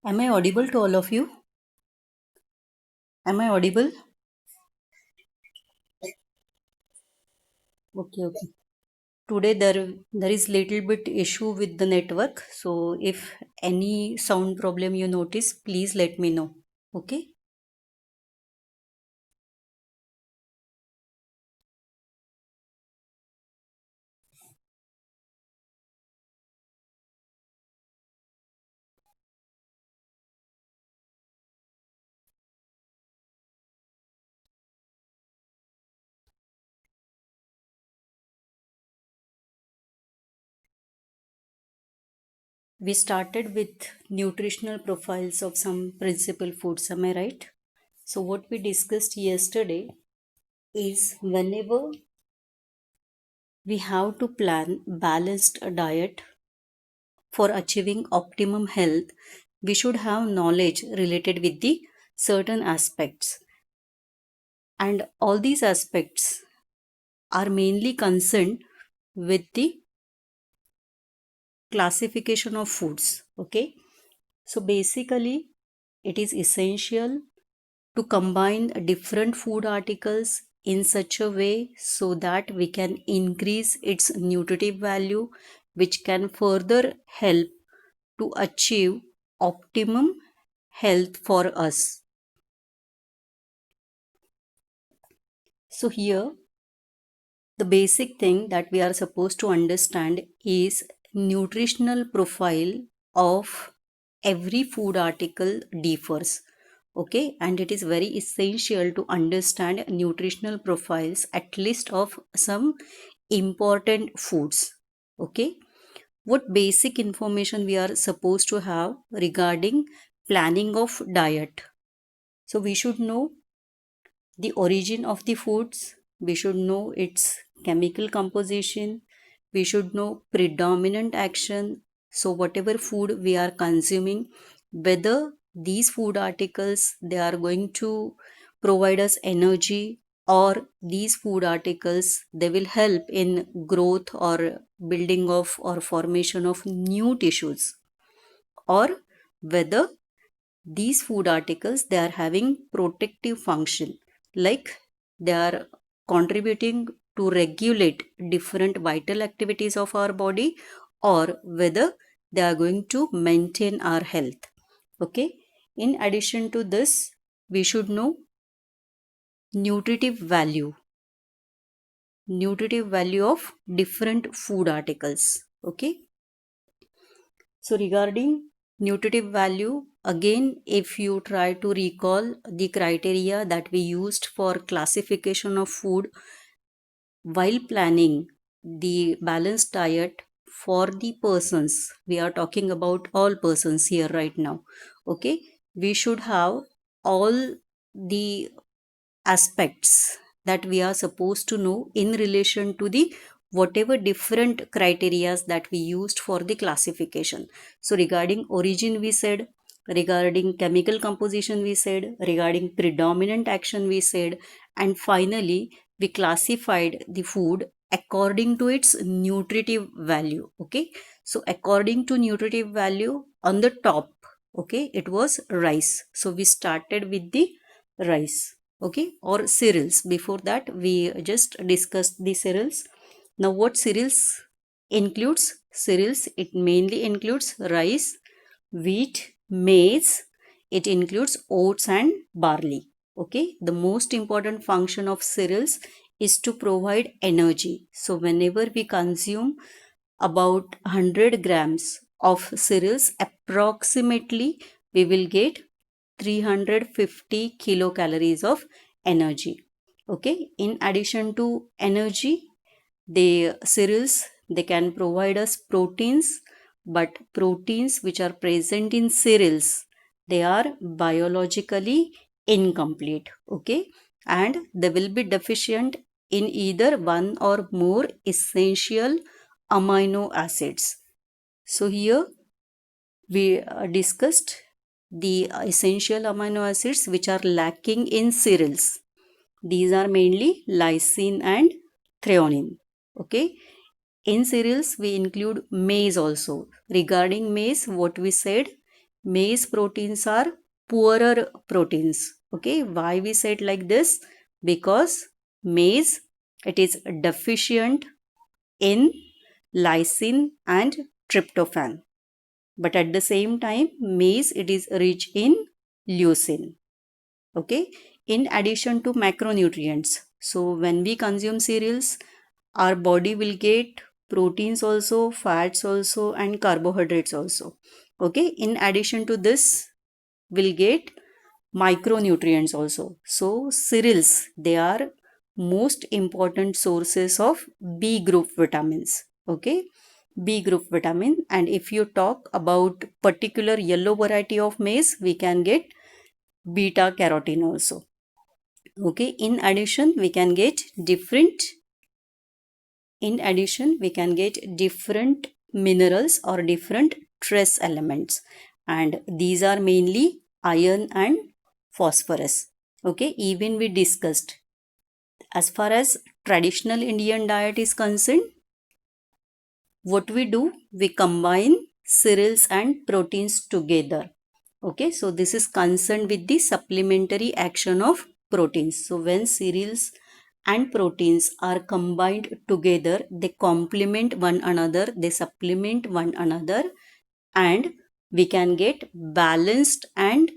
Am I audible to all of you? Am I audible? Okay, okay. Today there is little bit issue with the network, so if any sound problem you notice, please let me know. Okay? We started with nutritional profiles of some principal foods, am I right? So what we discussed yesterday is whenever we have to plan balanced diet for achieving optimum health, we should have knowledge related with the certain aspects. And all these aspects are mainly concerned with the classification of foods. Okay. So basically, it is essential to combine different food articles in such a way so that we can increase its nutritive value, which can further help to achieve optimum health for us. So, here the basic thing that we are supposed to understand is nutritional profile of every food article differs. Okay, and it is very essential to understand nutritional profiles at least of some important foods. Okay, what basic information we are supposed to have regarding planning of diet? So we should know the origin of the foods, we should know its chemical composition, we should know predominant action. So whatever food we are consuming, whether these food articles they are going to provide us energy, or these food articles they will help in growth or building of or formation of new tissues, or whether these food articles they are having protective function, like they are contributing to regulate different vital activities of our body, or whether they are going to maintain our health. Okay, in addition to this, we should know nutritive value nutritive value of different food articles. Okay, so, regarding nutritive value, again, if you try to recall the criteria that we used for classification of food while planning the balanced diet for the persons, we are talking about all persons here right now. Okay, we should have all the aspects that we are supposed to know in relation to the whatever different criterias that we used for the classification. So regarding origin we said, regarding chemical composition we said, regarding predominant action we said, and finally we classified the food according to its nutritive value. Okay, so according to nutritive value, on the top, okay, it was rice. So we started with the rice. Okay, or cereals. Before that we just discussed the cereals. Now what cereals includes? Cereals, it mainly includes rice, wheat, maize, it includes oats and barley. Okay, the most important function of cereals is to provide energy. So whenever we consume about 100 grams of cereals, approximately we will get 350 kilocalories of energy. Okay, in addition to energy, the cereals they can provide us proteins, but proteins which are present in cereals they are biologically incomplete. Okay, and they will be deficient in either one or more essential amino acids. So here we discussed the essential amino acids which are lacking in cereals. These are mainly lysine and threonine. Okay. In cereals, we include maize also. Regarding maize, what we said, maize proteins are poorer proteins. Okay, why we said like this? Because maize, it is deficient in lysine and tryptophan, but at the same time maize, it is rich in leucine. Okay, in addition to macronutrients, so when we consume cereals, our body will get proteins also, fats also, and carbohydrates also. Okay, in addition to this, we'll get micronutrients also. So cereals, they are most important sources of B group vitamins. Okay, B group vitamin. And if you talk about particular yellow variety of maize, we can get beta carotene also. Okay, in addition we can get different minerals or different trace elements, and these are mainly iron and phosphorus. Okay, even we discussed, as far as traditional Indian diet is concerned, what we do, we combine cereals and proteins together. Okay, so this is concerned with the supplementary action of proteins. So when cereals and proteins are combined together, they complement one another, they supplement one another, and we can get balanced and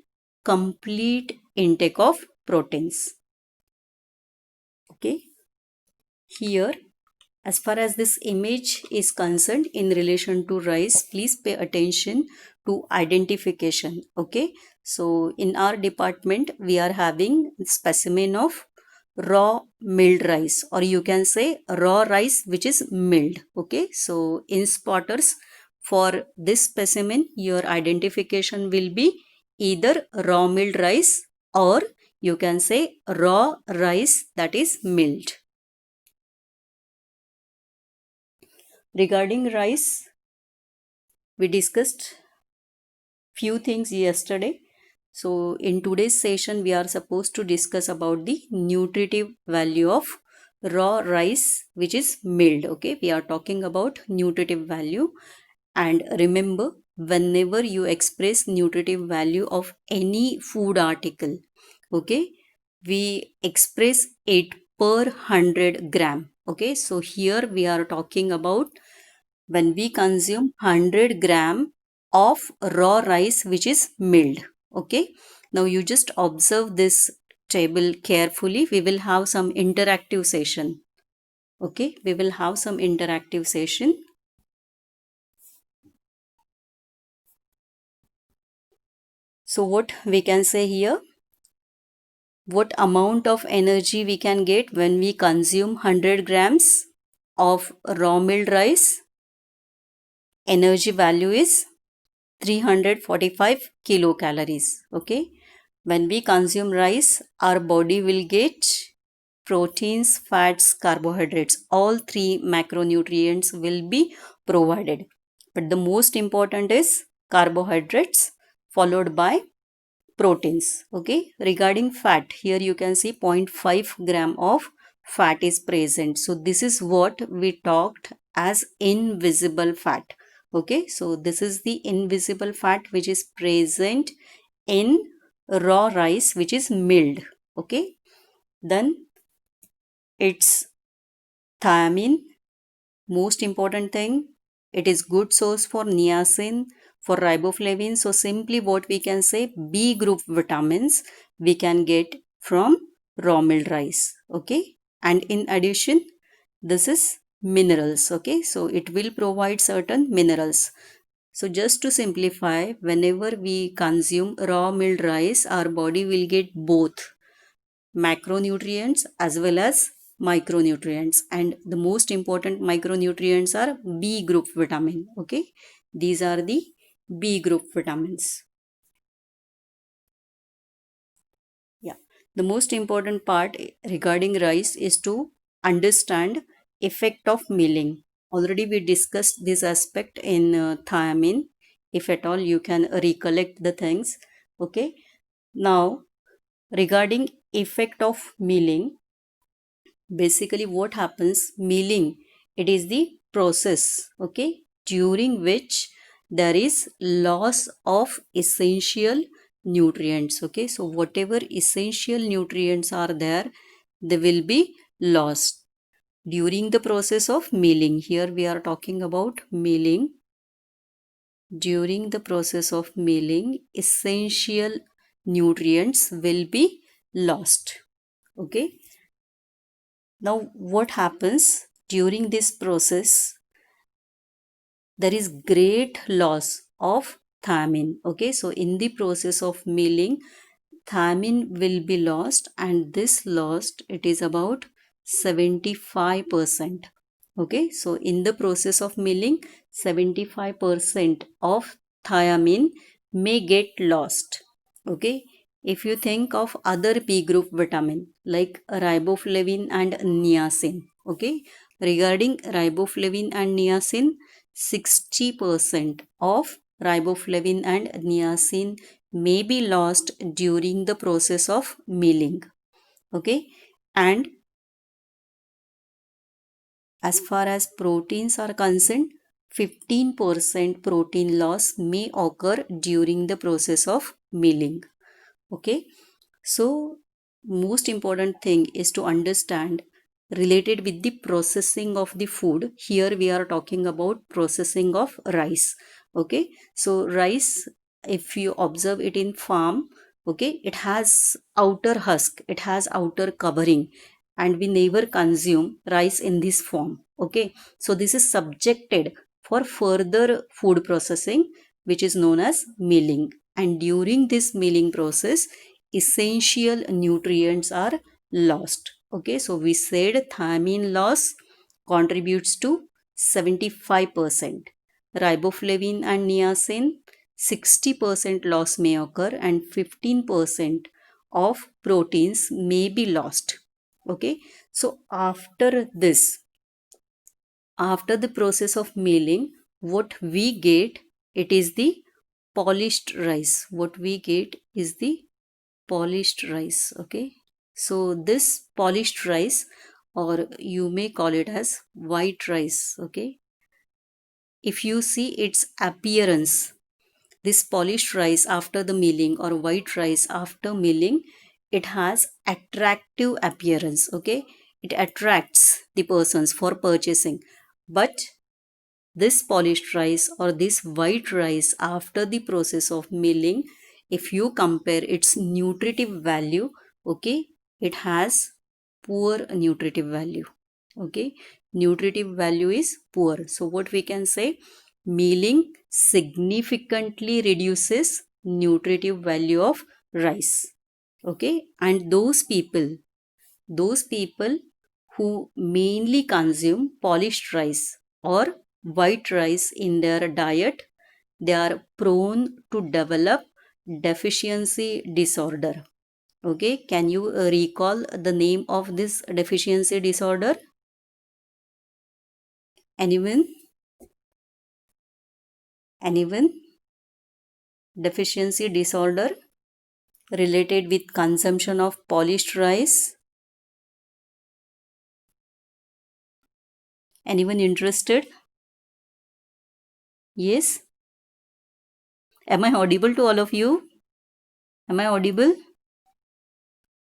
complete intake of proteins. Okay, here, as far as this image is concerned in relation to rice, please pay attention to identification. Okay, so in our department we are having specimen of raw milled rice, or you can say raw rice which is milled. Okay, so in spotters, for this specimen your identification will be either raw milled rice, or you can say raw rice that is milled. Regarding rice, we discussed few things yesterday. So in today's session, we are supposed to discuss about the nutritive value of raw rice which is milled. Okay, we are talking about nutritive value. And remember, whenever you express nutritive value of any food article, okay, we express it per 100 gram. Okay, so here we are talking about when we consume 100 gram of raw rice which is milled. Okay, now you just observe this table carefully. We will have some interactive session. Okay, we will have some interactive session. So what we can say here, what amount of energy we can get when we consume 100 grams of raw milled rice? Energy value is 345 kilocalories. Okay, when we consume rice, our body will get proteins, fats, carbohydrates. All three macronutrients will be provided, but the most important is carbohydrates, followed by proteins. Okay, regarding fat, here you can see 0.5 gram of fat is present. So this is what we talked as invisible fat. Okay, so this is the invisible fat which is present in raw rice which is milled. Okay, then it's thiamine, most important thing. It is good source for niacin, for riboflavin. So simply what we can say, B group vitamins we can get from raw milled rice. Okay, and in addition, this is minerals. Okay, so it will provide certain minerals. So just to simplify, whenever we consume raw milled rice, our body will get both macronutrients as well as micronutrients, and the most important micronutrients are B group vitamin. Okay, these are the B group vitamins. Yeah, the most important part regarding rice is to understand effect of milling. Already we discussed this aspect in thiamine. If at all you can recollect the things. Okay, now regarding effect of milling, basically what happens, milling, it is the process, okay, during which there is loss of essential nutrients. Okay, so whatever essential nutrients are there, they will be lost during the process of milling. Here we are talking about milling. During the process of milling, essential nutrients will be lost. Okay, now what happens during this process? There is great loss of thiamine. Okay, so in the process of milling, thiamine will be lost, and this lost, it is about 75%. Okay, so in the process of milling, 75% of thiamine may get lost. Okay, if you think of other B group vitamin like riboflavin and niacin. Okay, regarding riboflavin and niacin, 60% of riboflavin and niacin may be lost during the process of milling. Okay, and as far as proteins are concerned, 15% protein loss may occur during the process of milling. Okay, so most important thing is to understand related with the processing of the food. Here we are talking about processing of rice. Okay, so rice, if you observe it in farm, okay, it has outer husk, it has outer covering, and we never consume rice in this form. Okay, so this is subjected for further food processing, which is known as milling. And during this milling process, essential nutrients are lost. Okay, so we said thiamine loss contributes to 75%. Riboflavin and niacin, 60% loss may occur, and 15% of proteins may be lost. Okay, so after this, after the process of milling, what we get, it is the polished rice. What we get is the polished rice. Okay, so this polished rice, or you may call it as white rice. Okay, if you see its appearance, this polished rice after the milling or white rice after milling, it has attractive appearance. Okay, it attracts the persons for purchasing. But this polished rice or this white rice after the process of milling, if you compare its nutritive value, okay, it has poor nutritive value. Okay, nutritive value is poor. So what we can say, milling significantly reduces nutritive value of rice. Okay, and those people who mainly consume polished rice or white rice in their diet, they are prone to develop deficiency disorder. Okay, can you recall the name of this deficiency disorder? Anyone? Anyone? Deficiency disorder related with consumption of polished rice? Anyone interested? Yes? Am I audible to all of you? Am I audible?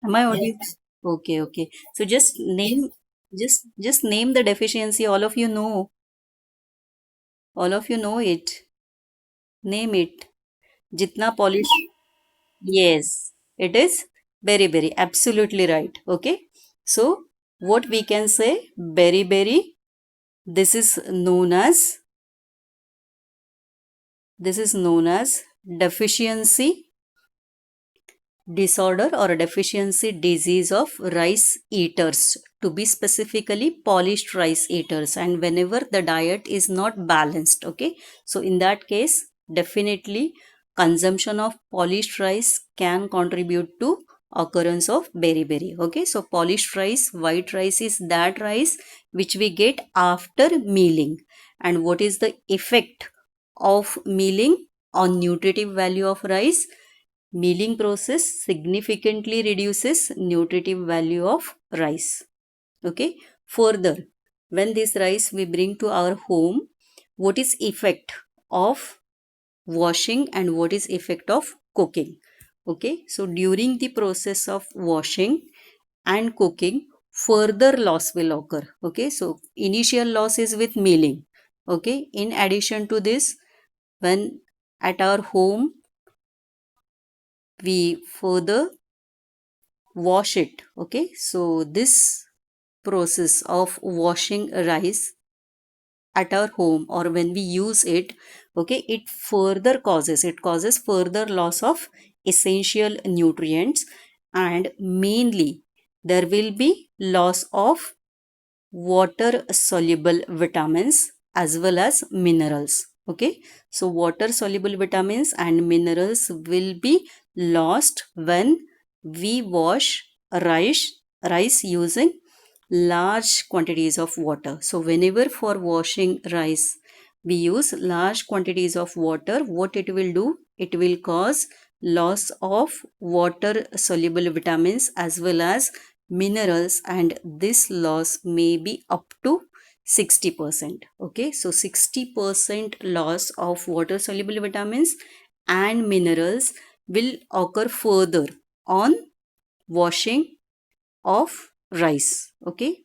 Am I audible? Okay, okay. So just name the deficiency. All of you know. All of you know it. Name it. Jitna polish. Yes, it is very absolutely right. Okay. So what we can say, berry. This is known as deficiency disorder or a deficiency disease of rice eaters, to be specifically polished rice eaters, and whenever the diet is not balanced. Okay, so in that case, definitely consumption of polished rice can contribute to occurrence of beriberi. Okay, so polished rice, white rice, is that rice which we get after milling. And what is the effect of milling on nutritive value of rice? Milling process significantly reduces nutritive value of rice. Okay. Further, when this rice we bring to our home, what is effect of washing and what is effect of cooking. Okay, so during the process of washing and cooking, further loss will occur. Okay, so initial loss is with milling. Okay, in addition to this, when at our home we further wash it. Okay, so this process of washing rice at our home or when we use it, okay, it causes further loss of essential nutrients, and mainly there will be loss of water soluble vitamins as well as minerals. Okay, so water soluble vitamins and minerals will be lost when we wash rice rice using large quantities of water. So whenever for washing rice we use large quantities of water, what it will do? It will cause loss of water soluble vitamins as well as minerals, and this loss may be up to 60%. Okay, so 60% loss of water soluble vitamins and minerals will occur further on washing of rice. Okay,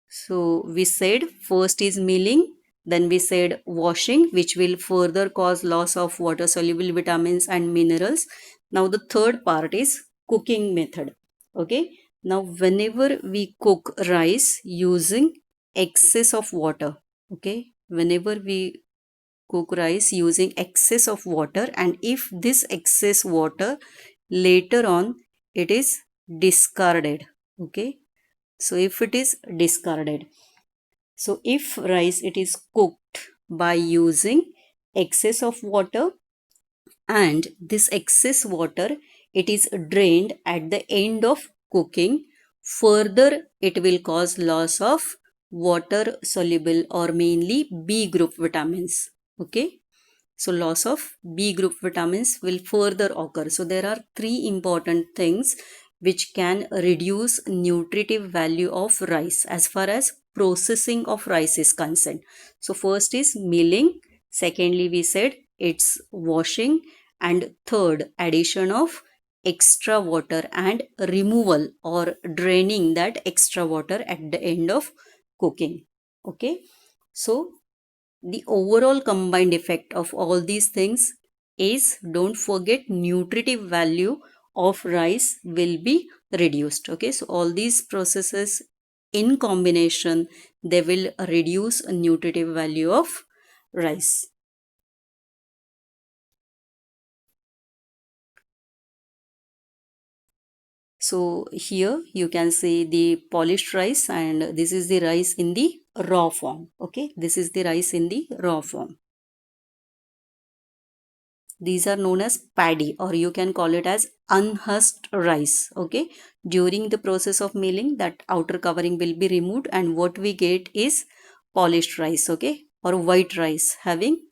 so we said first is milling, then we said washing, which will further cause loss of water soluble vitamins and minerals. Now the third part is cooking method. Okay, now whenever we cook rice using excess of water, okay, whenever we cook rice using excess of water, and if this excess water later on it is discarded. Okay, so if it is discarded, so if rice it is cooked by using excess of water, and this excess water it is drained at the end of cooking, further it will cause loss of water soluble or mainly B group vitamins. Okay, so loss of B group vitamins will further occur. So there are three important things which can reduce nutritive value of rice as far as processing of rice is concerned. So first is milling, secondly we said it's washing, and third addition of extra water and removal or draining that extra water at the end of cooking. Okay, so the overall combined effect of all these things is, don't forget, nutritive value of rice will be reduced. Okay, so all these processes in combination, they will reduce nutritive value of rice. So here you can see the polished rice, and this is the rice in the raw form. Okay, this is the rice in the raw form. These are known as paddy, or you can call it as unhusked rice. Okay, during the process of milling, that outer covering will be removed, and what we get is polished rice. Okay, or white rice having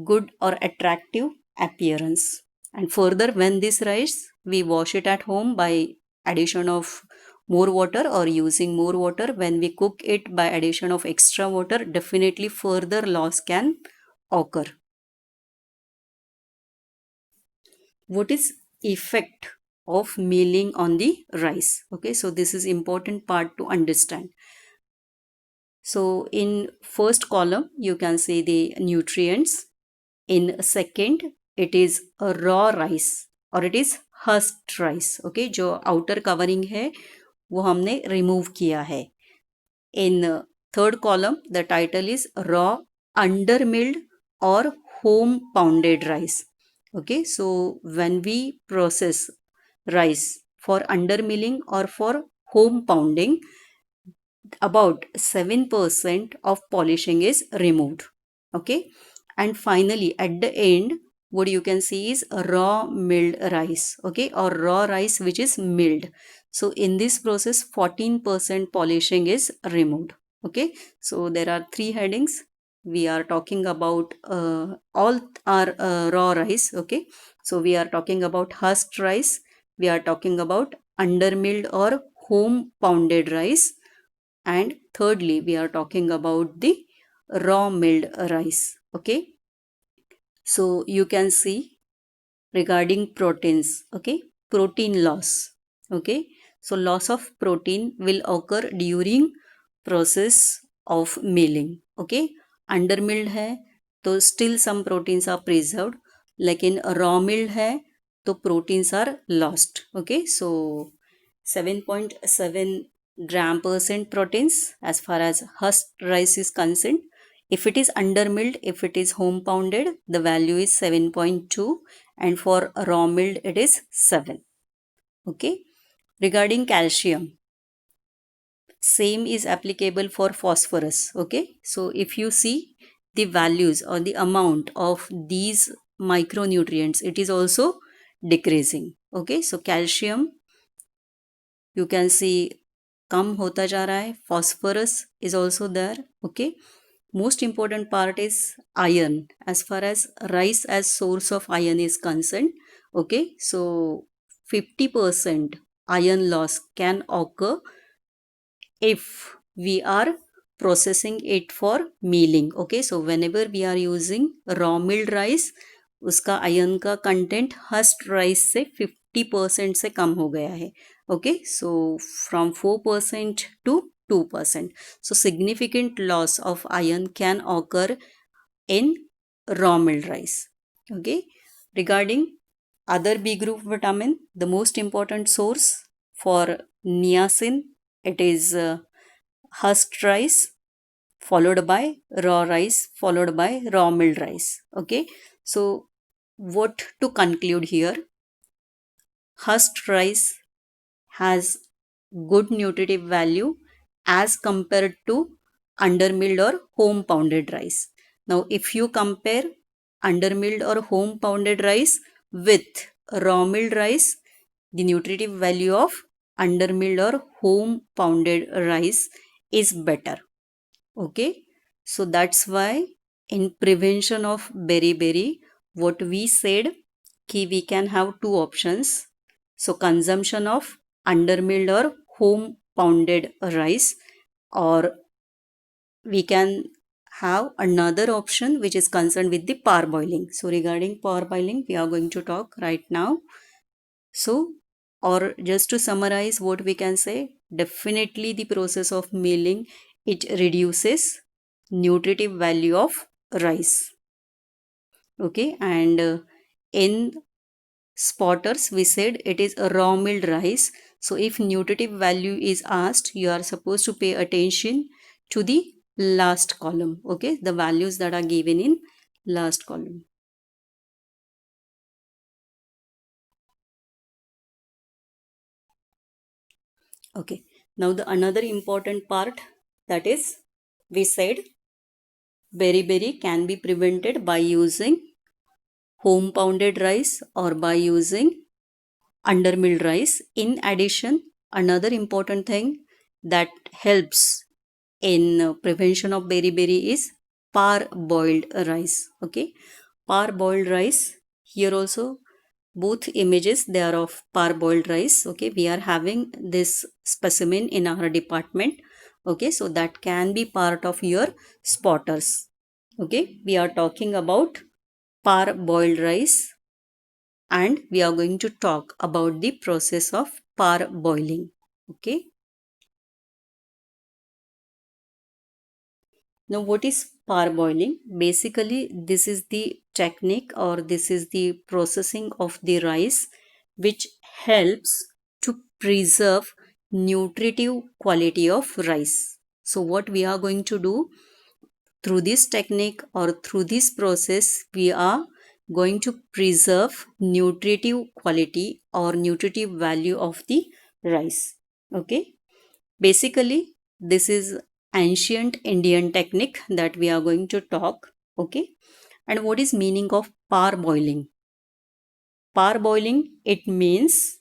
good or attractive appearance. And further, when this rice we wash it at home by addition of more water or using more water, when we cook it by addition of extra water, definitely further loss can occur. What is effect of milling on the rice? Okay, so this is important part to understand. So in first column you can see the nutrients, in second it is a raw rice और it is husked rice. Okay, जो outer covering है वो हमने remove किया है. In third column the title is raw undermilled or home pounded rice. Okay, so when we process rice for undermilling or for home pounding, about 7% of polishing is removed. Okay, and finally at the end what you can see is raw milled rice. Okay, or raw rice which is milled. So in this process 14% polishing is removed. Okay, so there are three headings. We are talking about all our raw rice. Okay, so we are talking about husked rice, we are talking about undermilled or home pounded rice, and thirdly we are talking about the raw milled rice. Okay, So you can see regarding proteins, okay, protein loss, okay. So loss of protein will occur during process of milling, okay. Under milled है तो still some proteins are preserved, लेकिन raw milled है तो proteins are lost, okay. So 7.7 gram percent proteins as far as husk rice is concerned. If it is under milled, if it is home pounded, the value is 7.2, and for raw milled it is 7, okay. Regarding calcium, same is applicable for phosphorus, okay. So if you see the values or the amount of these micronutrients, it is also decreasing, okay. So calcium you can see कम होता जा रहा है, phosphorus is also there, okay. Most important part is iron, as far as rice as source of iron is concerned, okay. So 50% iron loss can occur if we are processing it for milling, okay. So whenever we are using raw milled rice, उसका iron का content हस्क्ड rice से 50% से कम हो गया है, okay. So from 4% to 2%. So significant loss of iron can occur in raw milled rice, okay. Regarding other B group vitamin, the most important source for niacin, it is husked rice followed by raw rice followed by raw milled rice, okay. So what to conclude here, husked rice has good nutritive value as compared to undermilled or home pounded rice. Now if you compare undermilled or home pounded rice with raw milled rice, the nutritive value of undermilled or home pounded rice is better, okay. So that's why in prevention of beriberi, what we said ki we can have two options. So consumption of undermilled or home pounded rice, or we can have another option which is concerned with the parboiling. So regarding parboiling we are going to talk right now. So, or just to summarize what we can say, definitely the process of milling, it reduces nutritive value of rice, okay. And in spotters we said it is a raw milled rice. So if nutritive value is asked, you are supposed to pay attention to the last column, okay, the values that are given in last column. Okay, now the another important part, that is we said beriberi can be prevented by using home pounded rice or by using undermilled rice. In addition, another important thing that helps in prevention of beriberi is parboiled rice, okay. Parboiled rice, here also both images they are of parboiled rice, okay. We are having this specimen in our department, okay. So that can be part of your spotters, okay. We are talking about parboiled rice and we are going to talk about the process of parboiling, okay. Now, what is parboiling? Basically, this is the technique or this is the processing of the rice which helps to preserve nutritive quality of rice. So, what we are going to do through this technique or through this process, we are going to preserve nutritive quality or nutritive value of the rice. Okay. Basically, this is ancient Indian technique that we are going to talk. Okay. And what is meaning of parboiling? Parboiling, it means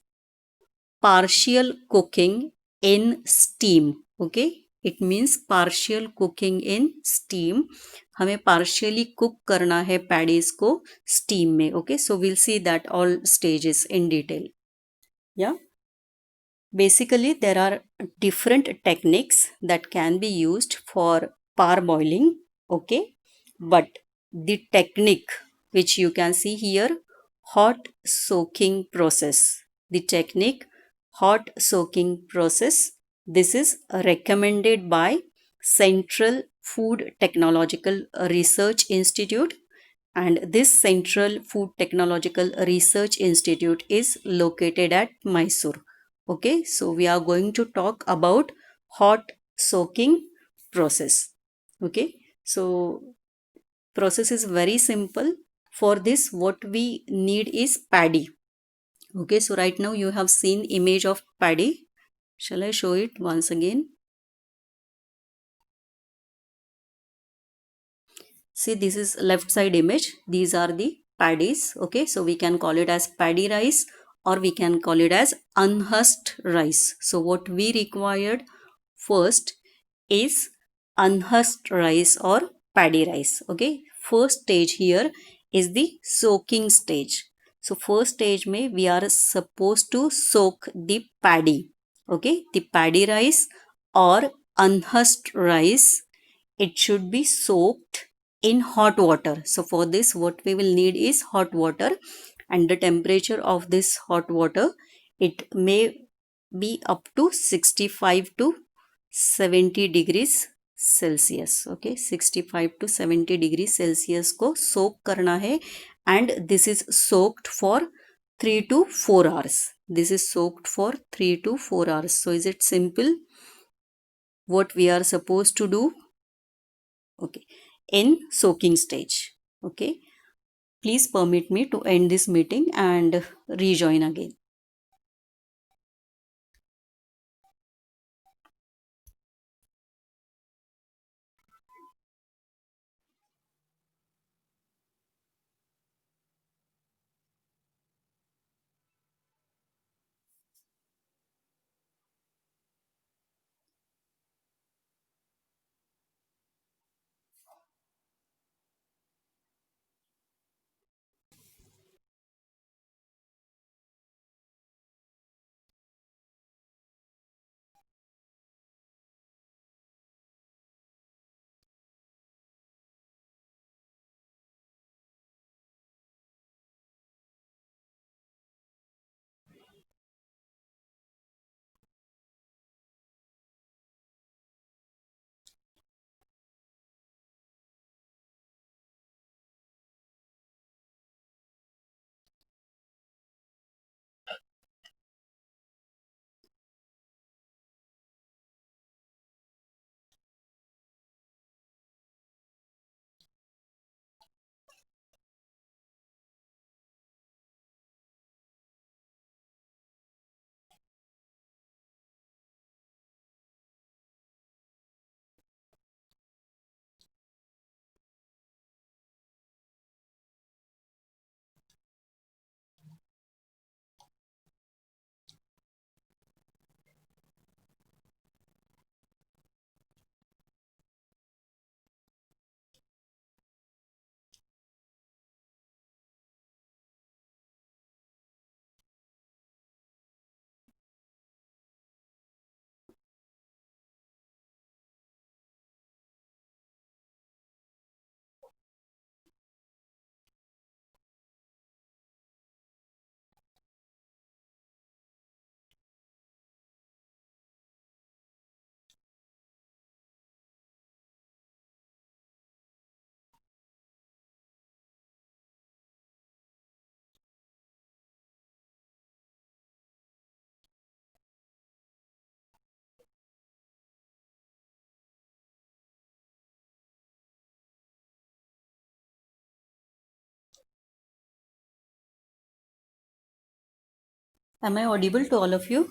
partial cooking in steam. Okay. It means partial cooking in steam. हमें partially cook करना है paddies को steam में. Okay. So we'll see that all stages in detail. Yeah. Basically, there are different techniques that can be used for parboiling, okay? But the technique which you can see here, hot soaking process. The technique hot soaking process. This is recommended by Central Food Technological Research Institute, and this Central Food Technological Research Institute is located at Mysore. Okay, so we are going to talk about hot soaking process. Okay, so process is very simple. For this, what we need is paddy. Okay, so right now you have seen image of paddy. Shall I show it once again? See, this is left side image. These are the paddies. Okay, so we can call it as paddy rice, or we can call it as unhusked rice. So what we required first is unhusked rice or paddy rice. Okay, first stage here is the soaking stage. So first stage may we are supposed to soak the paddy. Okay, the paddy rice or unhusked rice, it should be soaked in hot water. So for this, what we will need is hot water, and the temperature of this hot water, it may be up to 65 to 70 degrees Celsius. Okay, 65 to 70 degrees Celsius को soak करना है, and this is soaked for 3 to 4 hours. This is soaked for 3 to 4 hours. So is it simple? What we are supposed to do? Okay, in soaking stage. Okay, please permit me to end this meeting and rejoin again. Am I audible to all of you?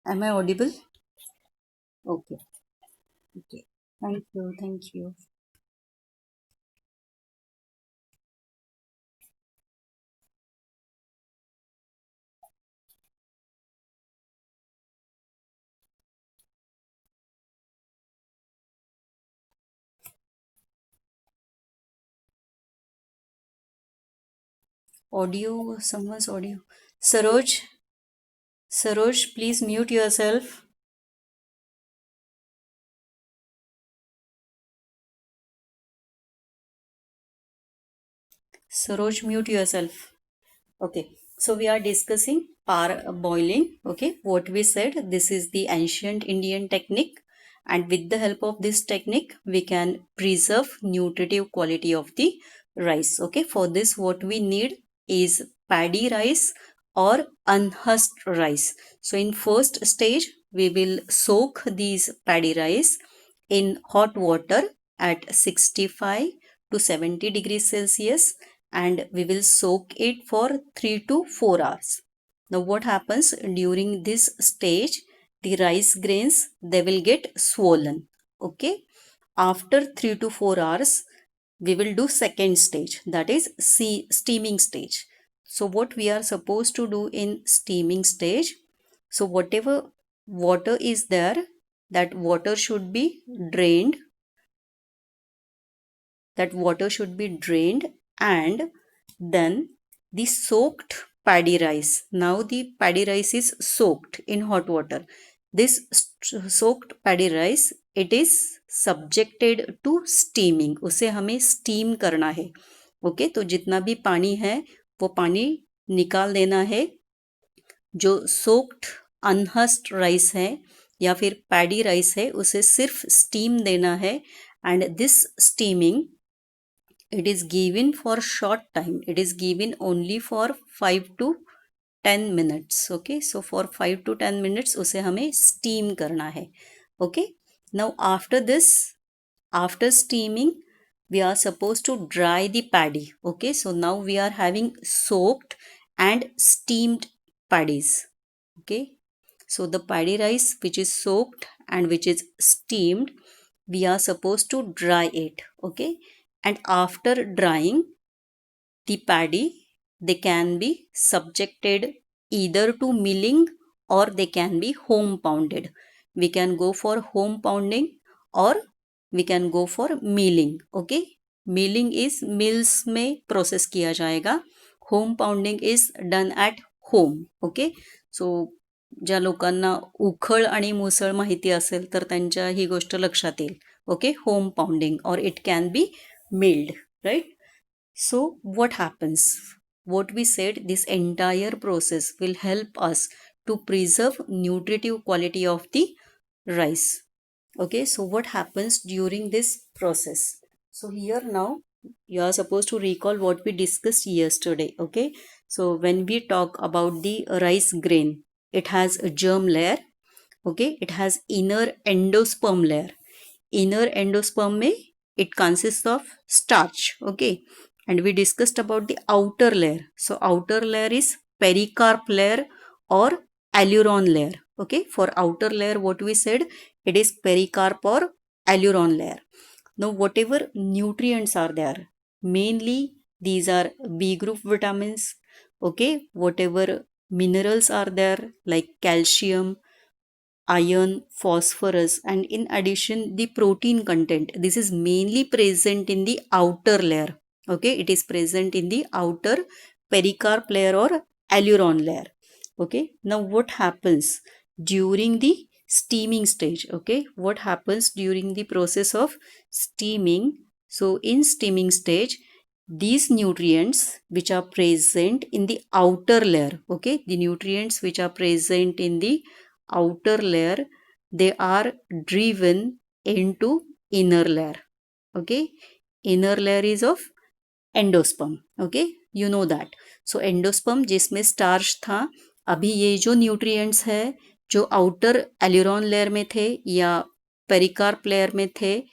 Am I audible? Okay. Okay. Thank you. Thank you. Audio, someone's audio. Saroj, Saroj, please mute yourself. Saroj, mute yourself. Okay, so we are discussing boiling. Okay, what we said, this is the ancient Indian technique, and with the help of this technique we can preserve nutritive quality of the rice. Okay, for this what we need is paddy rice or unhusked rice. So in first stage we will soak these paddy rice in hot water at 65 to 70 degrees Celsius, and we will soak it for 3 to 4 hours. Now what happens during this stage, the rice grains, they will get swollen. Okay, after 3 to 4 hours we will do second stage, that is steaming stage. So what we are supposed to do in steaming stage, so whatever water is there, that water should be drained, and then the soaked paddy rice. Now the paddy rice is soaked in hot water. This soaked paddy rice, it is subjected to steaming. उसे हमें steam करना है. Okay, तो जितना भी पानी है वो पानी निकाल देना है. जो soaked unhusked राइस है या फिर पैडी राइस है उसे सिर्फ स्टीम देना है. And this steaming, it is given for short time. It is given only for 5 to 10 minutes. Okay, so for 5 to 10 minutes उसे हमें steam करना है. Okay, now after this, after steaming we are supposed to dry the paddy. Okay, so now we are having soaked and steamed paddies. Okay, so the paddy rice which is soaked and which is steamed, we are supposed to dry it. Okay, and after drying the paddy, they can be subjected either to milling or they can be home pounded. We can go for home pounding or we can go for milling. Okay, milling is mills में process किया जाएगा. Home pounding is done at home. Okay, so ज्या लोकांना उखळ आणि मुसळ माहिती असेल तर त्यांच्या ही गोष्ट लक्षात येईल. ओके, होम पाउंडिंग और it can be milled, right? So what happens, what we said, this entire process will help us to preserve nutritive quality of the rice. Okay, so what happens during this process? So here now you are supposed to recall what we discussed yesterday. Okay, so when we talk about the rice grain, it has a germ layer. Okay, it has inner endosperm layer. Inner endosperm में it consists of starch. Okay, and we discussed about the outer layer. So outer layer is pericarp layer or alluron layer. Okay, for outer layer what we said, it is pericarp or alluron layer. Now whatever nutrients are there, mainly these are B group vitamins. Okay, whatever minerals are there like calcium, iron, phosphorus, and in addition the protein content, this is mainly present in the outer layer. Okay, it is present in the outer pericarp layer or alluron layer. Okay, now what happens during the steaming stage? Okay, what happens during the process of steaming? So in steaming stage, these nutrients which are present in the outer layer, okay, the nutrients which are present in the outer layer, they are driven into inner layer. Okay, inner layer is of endosperm. Okay, you know that. So endosperm जिसमें starch था, अभी ये जो nutrients है जो outer alluron layer में थे या pericarp layer में थे,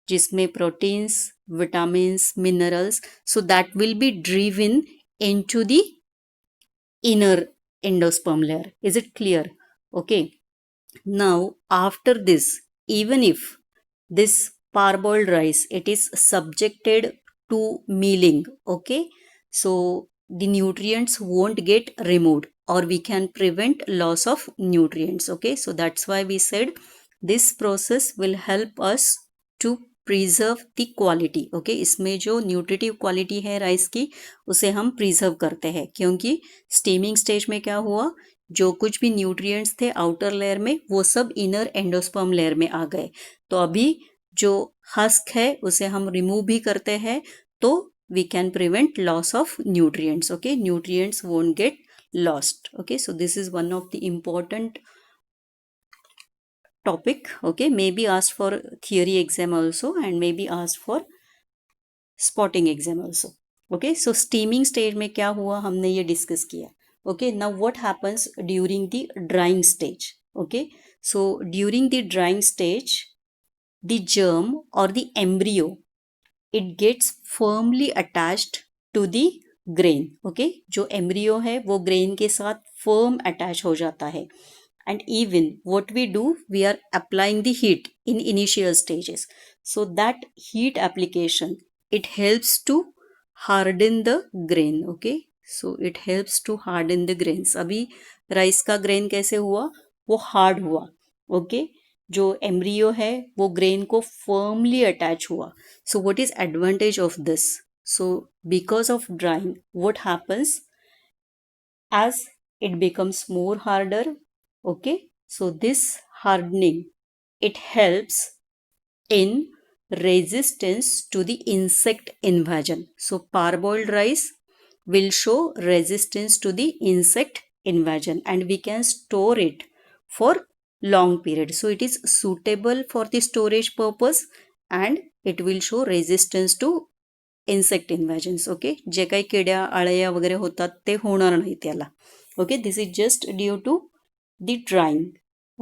जिसमें proteins, vitamins, minerals, so that will be driven into the inner endosperm layer. Is it clear? Okay, now after this, even if this parboiled rice, it is subjected to milling. Okay, so the nutrients won't get removed or we can prevent loss of nutrients. Okay, so that's why we said this process will help us to preserve the quality. Okay, इसमें जो nutritive quality है rice की उसे हम preserve करते हैं, क्योंकि steaming stage में क्या हुआ, जो कुछ भी न्यूट्रिएंट्स थे आउटर लेयर में वो सब इनर एंडोस्पर्म लेयर में आ गए. तो अभी जो हस्क है उसे हम रिमूव भी करते हैं तो we can prevent loss of nutrients. Okay, nutrients won't get lost. Okay, so this is one of the important topic. Okay, maybe asked for theory exam also, and maybe asked for spotting exam also. Okay, so steaming stage में क्या हुआ हमने ये discuss किया. Okay, now what happens during the drying stage? Okay, so during the drying stage, the germ or the embryo, it gets firmly attached to the grain. Okay, जो embryo है वो grain के साथ firm attach हो जाता है. And even what we do, we are applying the heat in initial stages. So that heat application, it helps to harden the grain. Okay, so it helps to harden the grains. अभी rice का grain कैसे हुआ, वो hard हुआ. Okay, जो embryo है वो grain को फर्मली अटैच हुआ. So what is advantage of this? So because of drawing, what happens, as it becomes more harder. Okay, so this hardening, it helps in resistance to the insect invasion. So parboiled rice will show resistance to the insect invasion, and we can store it for long period. So it is suitable for the storage purpose, and it will show resistance to insect invasions. Okay, जे काही किड्या आळया वगैरे होतात ते होणार नाही त्याला. Okay, this is just due to the drawing.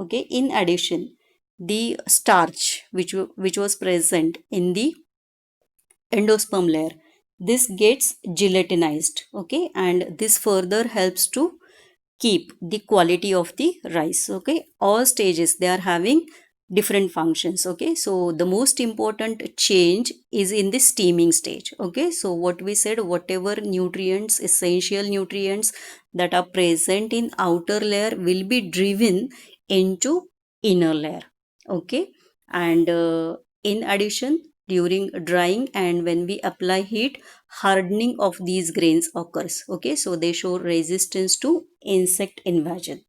Okay, in addition the starch which was present in the endosperm layer, this gets gelatinized. Okay, and this further helps to keep the quality of the rice. Okay, all stages they are having different functions. Okay, so the most important change is in the steaming stage. Okay, so what we said, whatever nutrients, essential nutrients that are present in outer layer will be driven into inner layer. Okay, and in addition, during drying and when we apply heat, hardening of these grains occurs. Okay, so they show resistance to insect invasion.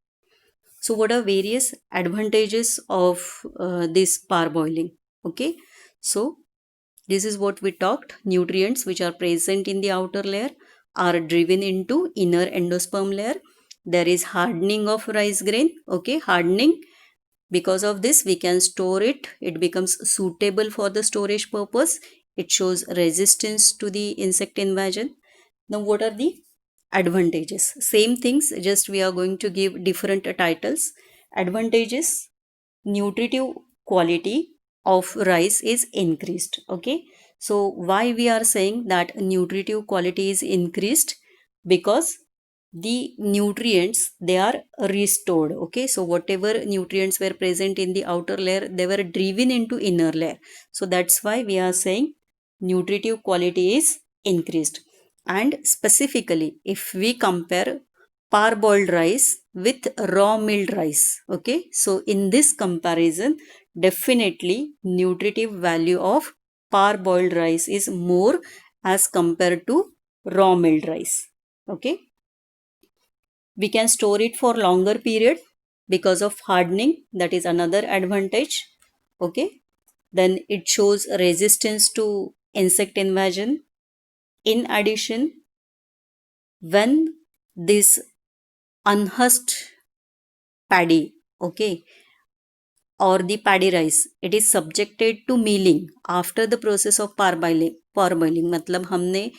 So what are various advantages of this parboiling? Okay, so this is what we talked. Nutrients which are present in the outer layer are driven into inner endosperm layer. There is hardening of rice grain. Okay, hardening, because of this we can store it, it becomes suitable for the storage purpose, it shows resistance to the insect invasion. Now what are the advantages? Same things, just we are going to give different titles. Advantages: nutritive quality of rice is increased. Okay, so why we are saying that nutritive quality is increased? Because the nutrients, they are restored. Okay, so whatever nutrients were present in the outer layer, they were driven into inner layer. So that's why we are saying nutritive quality is increased. And specifically if we compare parboiled rice with raw milled rice, okay, so in this comparison, definitely nutritive value of parboiled rice is more as compared to raw milled rice. Okay, we can store it for longer period because of hardening, that is another advantage. Okay, then it shows resistance to insect invasion. In addition, when this unhusked paddy, okay, or the paddy rice, it is subjected to milling after the process of parboiling मतलब हमने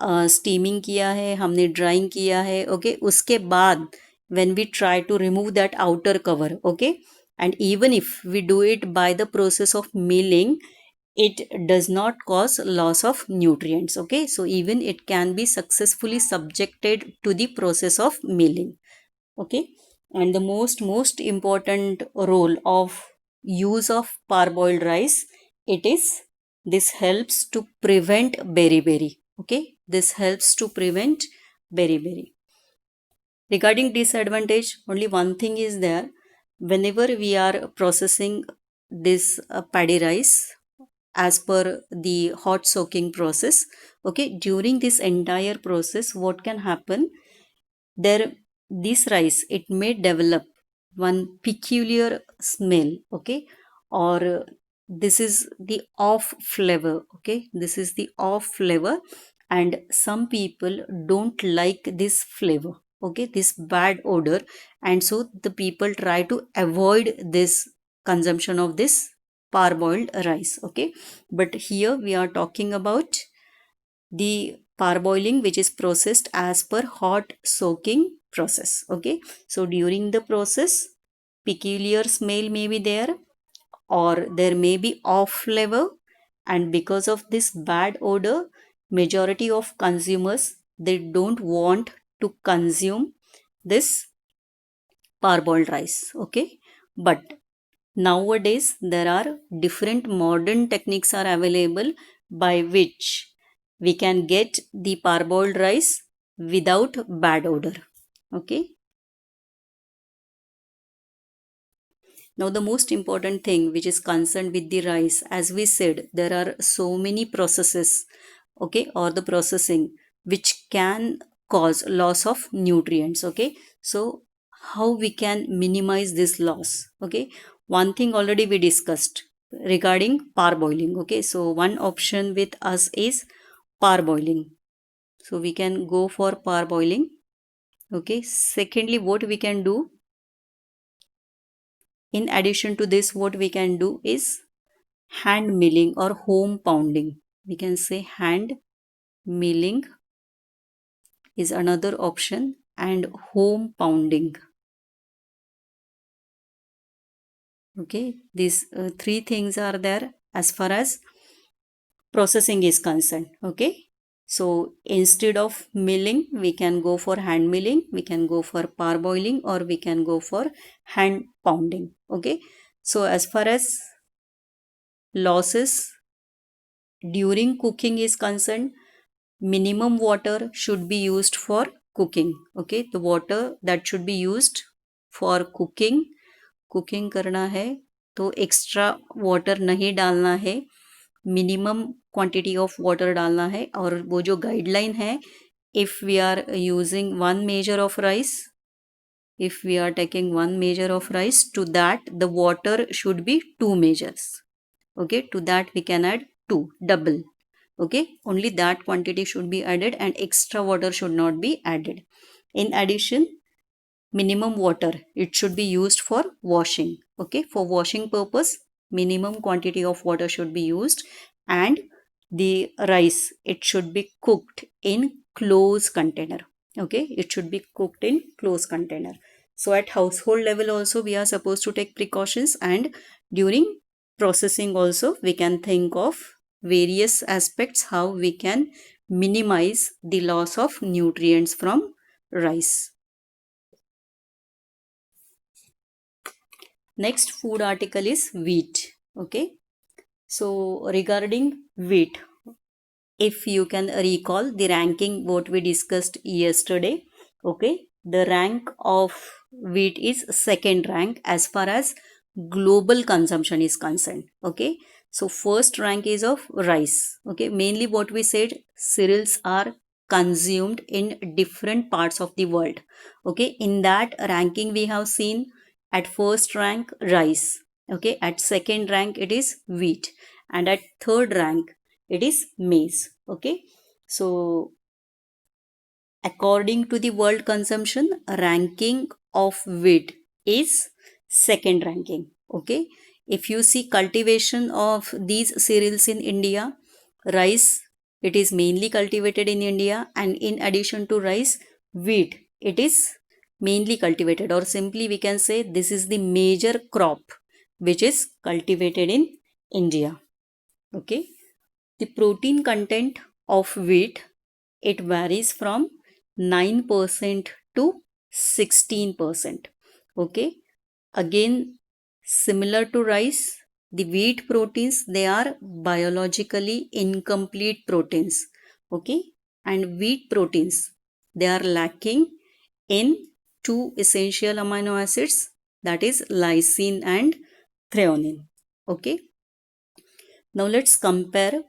steaming किया है, हमने drawing किया है. Okay, उसके बाद when we try to remove that outer cover, okay, and even if we do it by the process of milling, it does not cause loss of nutrients. Okay, so even it can be successfully subjected to the process of milling. Okay, and the most important role of use of parboiled rice, it is, this helps to prevent beriberi. Okay, this helps to prevent beriberi. Regarding disadvantage, only one thing is there. Whenever we are processing this paddy rice as per the hot soaking process, okay, during this entire process, what can happen? There, this rice, it may develop one peculiar smell. Okay, or this is the off flavor. Okay, this is the off flavor, and some people don't like this flavor, okay, this bad odor, and so the people try to avoid this consumption of this parboiled rice. Okay, but here we are talking about the parboiling which is processed as per hot soaking process. Okay, so during the process peculiar smell may be there, or there may be off flavor, and because of this bad odor majority of consumers they don't want to consume this parboiled rice. Okay, but nowadays there are different modern techniques are available by which we can get the parboiled rice without bad odor. Okay, now the most important thing which is concerned with the rice, as we said, there are so many processes, okay, or the processing which can cause loss of nutrients. Okay, so how we can minimize this loss? Okay, one thing already we discussed regarding parboiling. Okay, so one option with us is parboiling, so we can go for parboiling. Okay, secondly what we can do, in addition to this, what we can do is hand milling or home pounding. We can say hand milling is another option, and home pounding. Okay, these three things are there as far as processing is concerned. Okay, so instead of milling, we can go for hand milling, we can go for parboiling, or we can go for hand pounding. Okay, so as far as losses during cooking is concerned, minimum water should be used for cooking. Okay, the water that should be used for cooking करना है तो extra water नहीं डालना है, minimum quantity of water डालना है. और वो जो गाइडलाइन है, if we are using one measure of rice, if we are taking one measure of rice, to that the water should be 2 measures. Okay, to that we can add 2, double. Okay, only that quantity should be added and extra water should not be added. In addition, minimum water it should be used for washing. Okay, for washing purpose minimum quantity of water should be used, and the rice it should be cooked in closed container. Okay, it should be cooked in closed container. So at household level also we are supposed to take precautions, and during processing also we can think of various aspects how we can minimize the loss of nutrients from rice. Next food article is wheat. Okay, so regarding wheat, if you can recall the ranking what we discussed yesterday, okay, the rank of wheat is second rank as far as global consumption is concerned. Okay, so first rank is of rice. Okay, mainly what we said, cereals are consumed in different parts of the world. Okay, in that ranking we have seen at first rank rice. Okay, at second rank it is wheat, and at third rank it is maize. Okay, so according to the world consumption ranking of wheat is second ranking. Okay, if you see cultivation of these cereals in India, rice it is mainly cultivated in India, and in addition to rice, wheat it is mainly cultivated, or simply we can say this is the major crop which is cultivated in India. Okay, the protein content of wheat it varies from 9% to 16%. Okay, again similar to rice, the wheat proteins they are biologically incomplete proteins. Okay, and wheat proteins they are lacking in two essential amino acids, that is lysine and threonine. Okay, now let's compare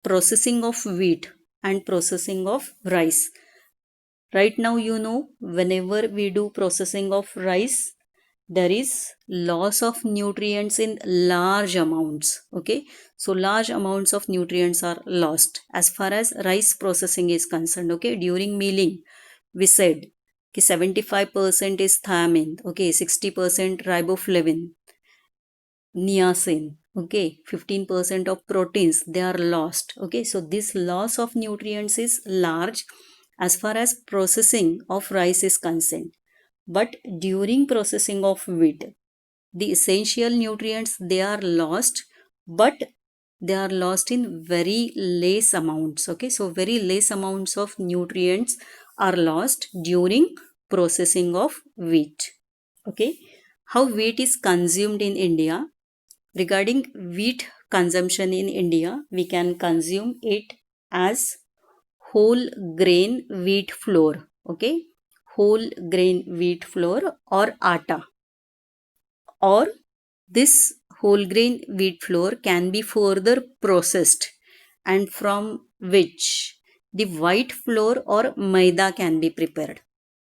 processing of wheat and processing of rice. Right now, you know, whenever we do processing of rice, there is loss of nutrients in large amounts. Okay, so large amounts of nutrients are lost as far as rice processing is concerned. Okay, during milling we said कि 75% is thiamine, okay, 60% riboflavin, niacin, okay, 15% of proteins, they are lost. Okay, so this loss of nutrients is large as far as processing of rice is concerned. But during processing of wheat, the essential nutrients, they are lost, but they are lost in very less amounts. Okay, so very less amounts of nutrients are lost during processing of wheat. Okay, how wheat is consumed in India? Regarding wheat consumption in India, we can consume it as whole grain wheat flour. Okay, whole grain wheat flour or atta, or this whole grain wheat flour can be further processed, and from which the white flour or maida can be prepared.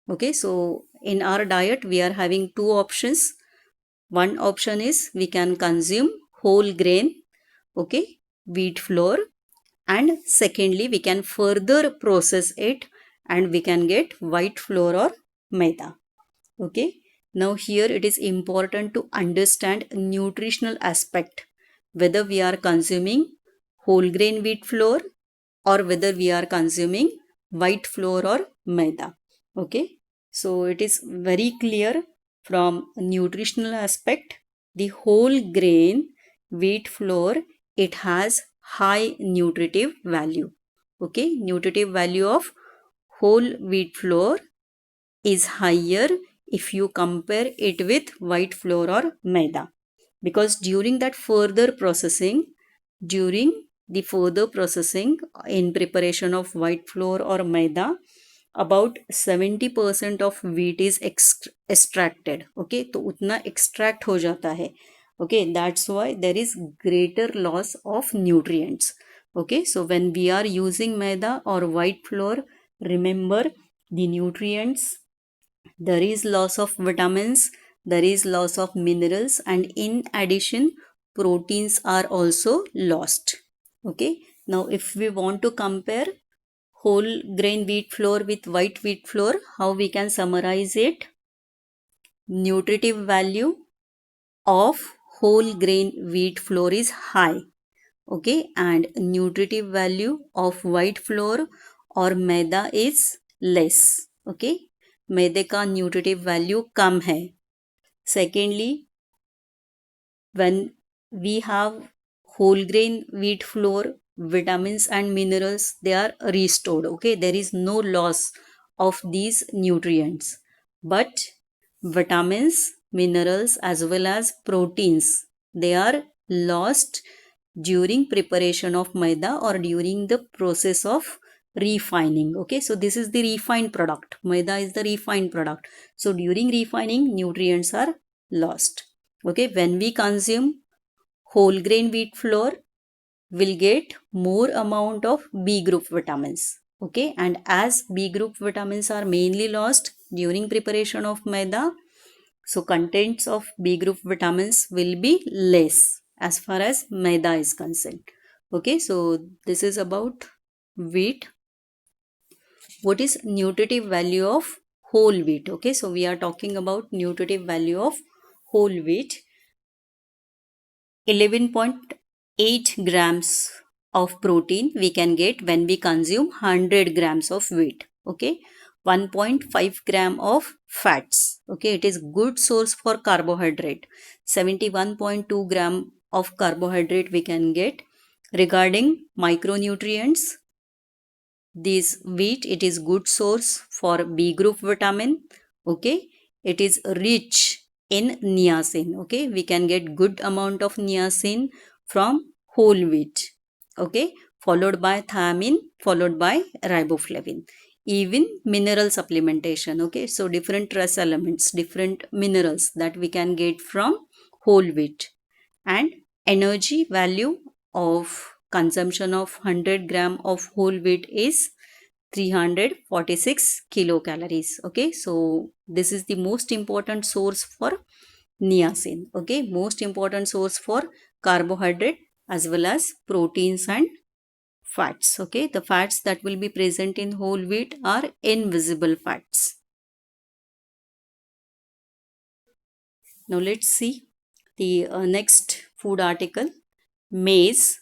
Okay, so in our diet we are having two options. One option is we can consume whole grain, okay, wheat flour, and secondly we can further process it and we can get white flour or maida. Okay, now here it is important to understand nutritional aspect, whether we are consuming whole grain wheat flour or whether we are consuming white flour or maida. Okay, so it is very clear from nutritional aspect, the whole grain wheat flour, it has high nutritive value. Okay, nutritive value of whole wheat flour is higher if you compare it with white flour or maida, because during the further processing in preparation of white flour or maida, about 70% of wheat is extracted. Okay, तो उतना extract हो जाता है. Okay, that's why there is greater loss of nutrients. Okay, so when we are using maida or white flour, remember the nutrients, there is loss of vitamins, there is loss of minerals, and in addition proteins are also lost. Okay, now if we want to compare whole grain wheat flour with white wheat flour, how we can summarize it? Nutritive value of whole grain wheat flour is high. Okay, and nutritive value of white flour or maida is less. Okay, मैदे का nutritive value कम है. Secondly, when we have whole grain wheat flour, vitamins and minerals, they are restored. Okay, there is no loss of these nutrients, but vitamins, minerals as well as proteins, they are lost during preparation of maida or during the process of refining. Okay, so this is the refined product, maida is the refined product, so during refining nutrients are lost. Okay, when we consume whole grain wheat flour, we'll get more amount of B group vitamins. Okay, and as B group vitamins are mainly lost during preparation of maida, so contents of B group vitamins will be less as far as maida is concerned. Okay, so this is about wheat. What is nutritive value of whole wheat? Okay, so we are talking about nutritive value of whole wheat. 11.8 grams of protein we can get when we consume 100 grams of wheat. Okay, 1.5 gram of fats. Okay, it is good source for carbohydrate. 71.2 gram of carbohydrate we can get. Regarding micronutrients, this wheat, it is good source for B group vitamin. Okay, it is rich in niacin. Okay, we can get good amount of niacin from whole wheat. Okay, followed by thiamine, followed by riboflavin. Even mineral supplementation. Okay, so different trace elements, different minerals that we can get from whole wheat. And energy value of consumption of 100 gram of whole wheat is 346 kilocalories. Okay, so this is the most important source for niacin. Okay, most important source for carbohydrate as well as proteins and fats. Okay, the fats that will be present in whole wheat are invisible fats. Now let's see the next food article, maize.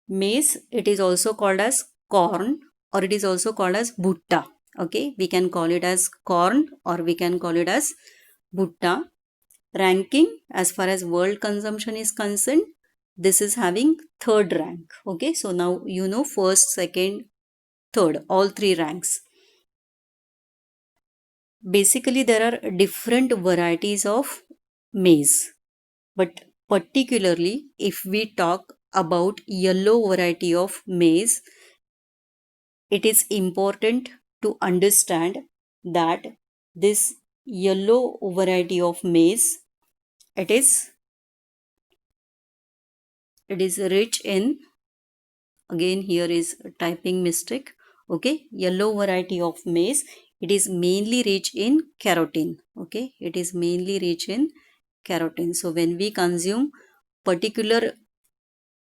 Maize, it is also called as corn or it is also called as bhutta. Okay, we can call it as corn or we can call it as bhutta. Ranking as far as world consumption is concerned, this is having third rank. Okay, so now you know first, second, third, all three ranks. Basically, there are different varieties of maize, but particularly if we talk about yellow variety of maize, it is important to understand that this yellow variety of maize, it is rich in, again here is typing mistake. Okay, yellow variety of maize, it is mainly rich in carotene. Okay, it is mainly rich in carotene. So when we consume particular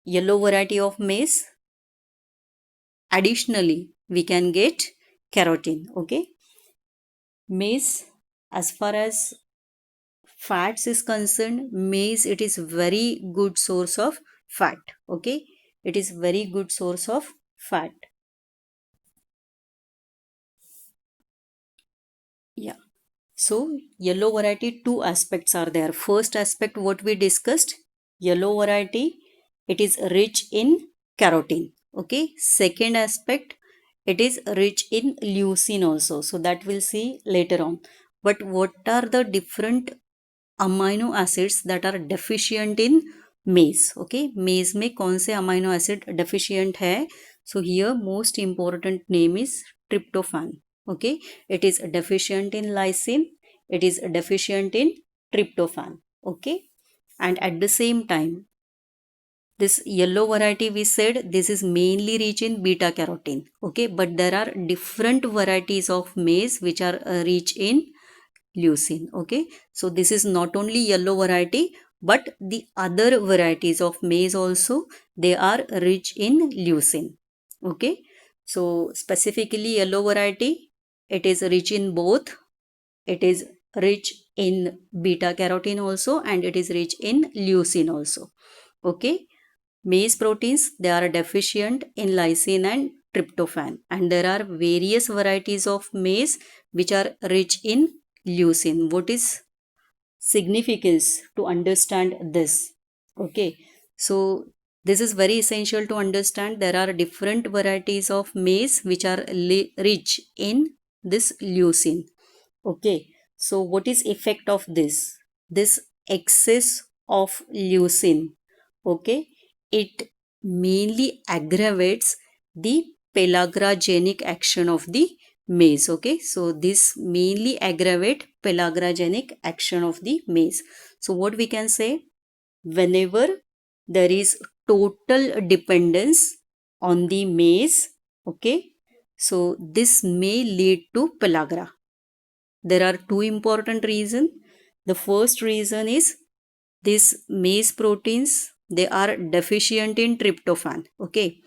yellow variety of maize, additionally we can get carotene. Okay, maize, as far as fats is concerned, maize, it is very good source of fat. Okay, it is very good source of fat. Yeah, so yellow variety, two aspects are there. First aspect what we discussed, yellow variety, it is rich in carotene. Okay, second aspect, it is rich in leucine also, so that we'll see later on. But what are the different amino acids that are deficient in maize? Okay, maize में कौन से amino acid deficient है? So here most important name is tryptophan. Okay, it is deficient in lysine, it is deficient in tryptophan. Okay, and at the same time, this yellow variety we said this is mainly rich in beta carotene. Okay, but there are different varieties of maize which are rich in leucine. Okay, so this is not only yellow variety, but the other varieties of maize also, they are rich in leucine. Okay, so specifically yellow variety, it is rich in both, it is rich in beta carotene also and it is rich in leucine also. Okay, maize proteins, they are deficient in lysine and tryptophan, and there are various varieties of maize which are rich in leucine. What is significance to understand this? Okay, so this is very essential to understand. There are different varieties of maize which are rich in this leucine. Okay, so what is effect of this? This excess of leucine, okay, it mainly aggravates the pelagrogenic action of the maize. Okay, so this mainly aggravate pelagrogenic action of the maize. So what we can say, whenever there is total dependence on the maize, okay, so this may lead to pellagra. There are two important reasons. The first reason is these maize proteins, they are deficient in tryptophan. Okay,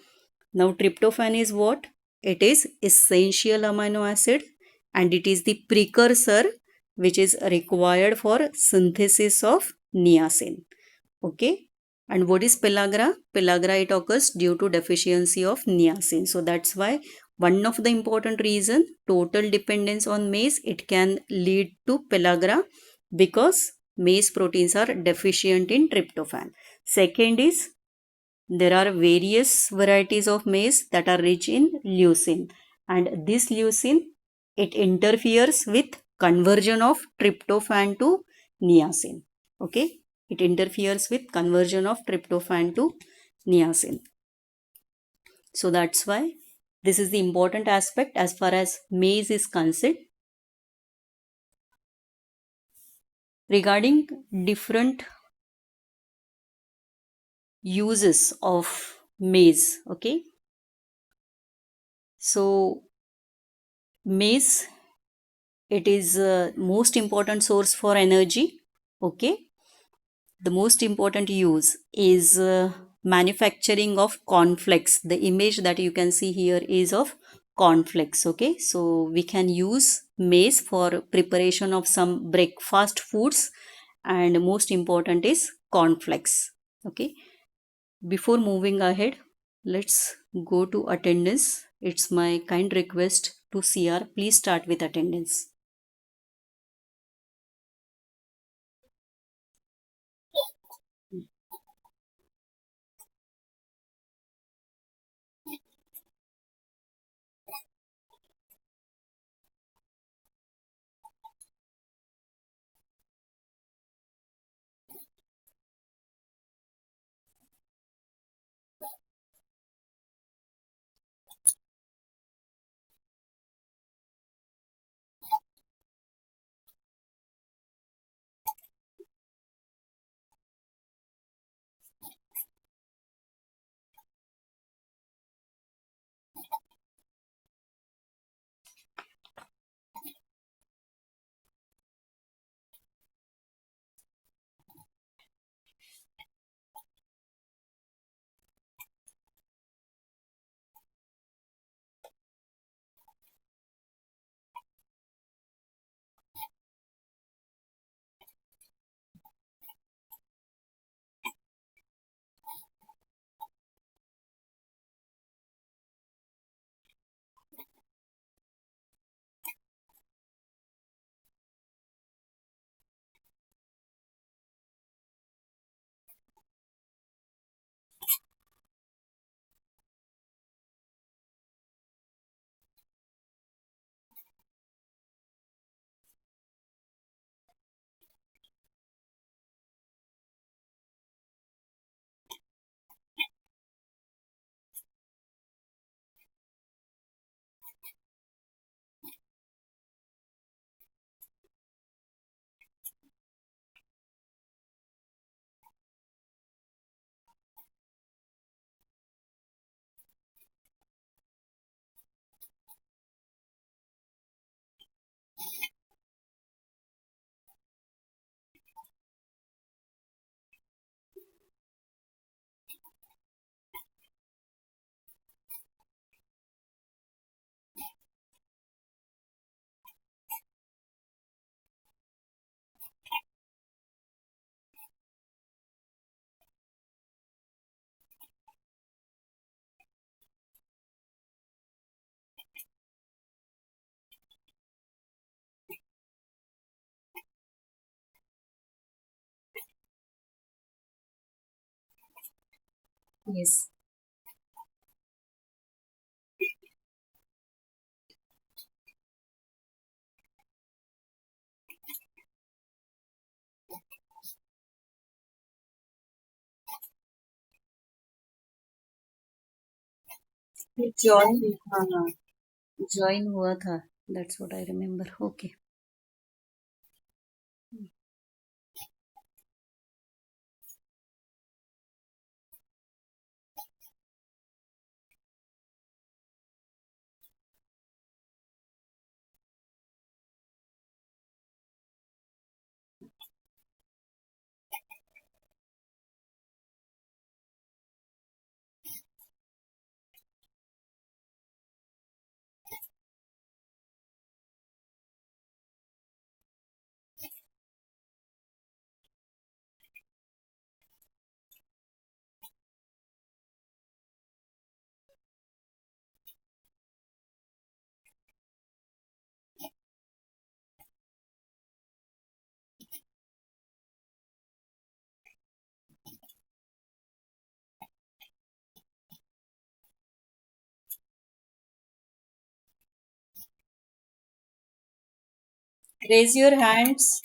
now tryptophan is what? It is essential amino acid and it is the precursor which is required for synthesis of niacin. Okay, and what is pellagra? Pellagra, it occurs due to deficiency of niacin. So that's why one of the important reason, total dependence on maize, it can lead to pellagra because maize proteins are deficient in tryptophan. Second is, there are various varieties of maize that are rich in leucine, and this leucine, it interferes with conversion of tryptophan to niacin. Okay, it interferes with conversion of tryptophan to niacin. So that's why this is the important aspect as far as maize is concerned. Regarding different uses of maize, okay, So maize, it is most important source for energy. Okay, the most important use is manufacturing of cornflakes. The image that you can see here is of cornflakes. Okay, so we can use maize for preparation of some breakfast foods, and most important is cornflakes. Okay, before moving ahead, let's go to attendance. It's my kind request to CR, please start with attendance. Yes. Join, हाँ हाँ, join हुआ था, that's what I remember. Okay. Raise your hands.